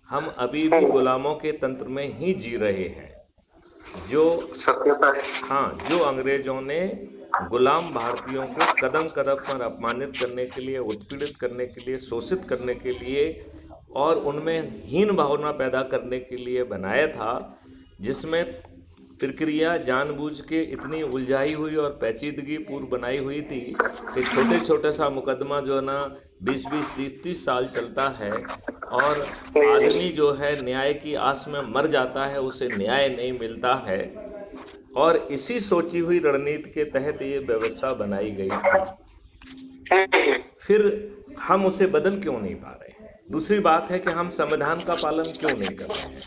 हम अभी भी गुलामों के तंत्र में ही जी रहे हैं। जो सत्यता है। हाँ, जो अंग्रेजों ने गुलाम भारतीयों को कदम कदम पर अपमानित करने के लिए, उत्पीड़ित करने के लिए, शोषित करने के लिए और उनमें हीन भावना पैदा करने के लिए बनाया था, जिसमें प्रक्रिया जानबूझ के इतनी उलझाई हुई और पेचीदगी पूर्व बनाई हुई थी कि छोटे छोटे सा मुकदमा जो है ना 20-20, 30-30 साल चलता है और आदमी जो है न्याय की आस में मर जाता है, उसे न्याय नहीं मिलता है। और इसी सोची हुई रणनीति के तहत ये व्यवस्था बनाई गई थी। फिर हम उसे बदल क्यों नहीं पा रहे हैं? दूसरी बात है कि हम संविधान का पालन क्यों नहीं कर रहे हैं?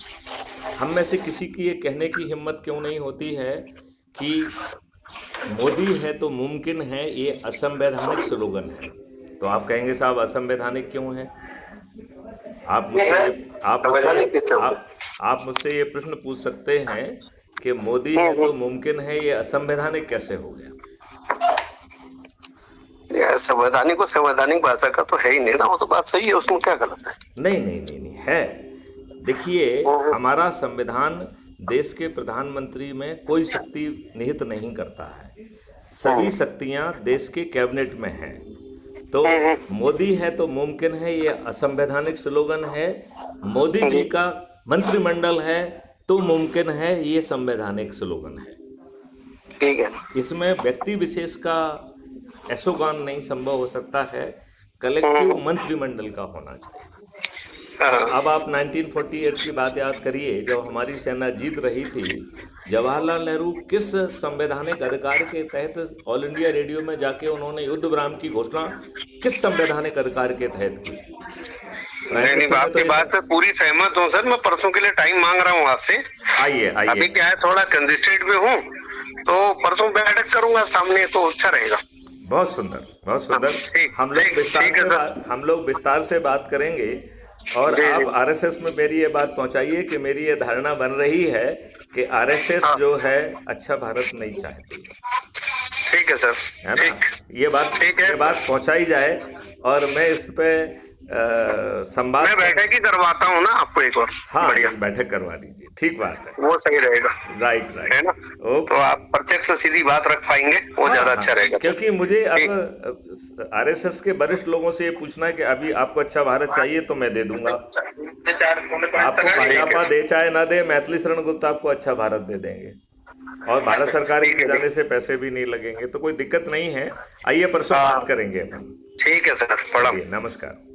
हम में से किसी की ये कहने की हिम्मत क्यों नहीं होती है कि मोदी है तो मुमकिन है, ये असंवैधानिक स्लोगन है। तो आप कहेंगे साहब असंवैधानिक क्यों है? आप मुझसे ये आप मुझसे संवैधानिक कैसे होगा? आप मुझसे ये प्रश्न पूछ सकते हैं कि मोदी है तो मुमकिन है, ये असंवैधानिक कैसे हो गया? यार संवैधानिक को संवैधानिक भाषा का तो है ही नहीं ना, वो तो बात सही है, उसमें क्या गलत है? नहीं नहीं नहीं नहीं है। देखिए, हमारा संविधान देश के प्रधानमंत्री में कोई शक्ति निहित नहीं करता है। सभी शक्तियां देश के कैबिनेट में हैं। तो मोदी है तो मुमकिन है, ये असंवैधानिक स्लोगन है। मोदी जी का मंत्रिमंडल है तो मुमकिन है, ये संवैधानिक स्लोगन है। ठीक है। इसमें व्यक्ति विशेष का एसोगान नहीं संभव हो सकता है, कलेक्टिव मंत्रिमंडल का होना चाहिए। अब आप 1948 की बात याद करिए, जब हमारी सेना जीत रही थी, जवाहरलाल नेहरू किस संवैधानिक अधिकार के तहत ऑल इंडिया रेडियो में जाके उन्होंने युद्ध विराम की घोषणा किस संवैधानिक अधिकार के तहत की? प्राइम नहीं नहीं, मिनिस्टर ने तो आपकी बात से पूरी सहमत हूँ सर। मैं परसों के लिए टाइम मांग रहा हूँ आपसे। आइए अभी आइए, क्या है, थोड़ा कंजेस्टेड में हूँ, तो परसों बैठक करूंगा सामने, तो अच्छा रहेगा। बहुत सुंदर, बहुत सुंदर। ठीक हम लोग ठीक विस्तार ठीक है से सर। हम लोग विस्तार से बात करेंगे। और जी जी। आप आरएसएस में मेरी ये बात पहुंचाइए कि मेरी ये धारणा बन रही है कि आरएसएस हाँ जो है अच्छा भारत नहीं चाहती, ठीक है सर। है ना? ठीक ठीक है। ये बात पहुंचाई जाए और मैं इस पे मैं संवाद कर। बैठक ही करवाता हूँ ना आपको एक और। हाँ, बढ़िया, एक बैठक करवा दीजिए, ठीक बात है। वो सही रहेगा। राइट है राइट। ना? तो ओके। आप प्रत्यक्ष सीधी बात रख पाएंगे, वो हाँ ज्यादा हाँ, अच्छा रहेगा सर। क्योंकि मुझे ठीक। अब आरएसएस के वरिष्ठ लोगों से ये पूछना है कि अभी आपको अच्छा भारत चाहिए तो मैं दे दूंगा। आपको ठीक है भाजपा सर। दे चाहे ना दे, मैथिली शरण गुप्ता आपको अच्छा भारत दे देंगे और भारत सरकार के ठीक है जी। खजाने से पैसे भी नहीं लगेंगे, तो कोई दिक्कत नहीं है। आइए परसों बात हाँ करेंगे अपन। ठीक है सर, प्रणाम। चलिए, नमस्कार।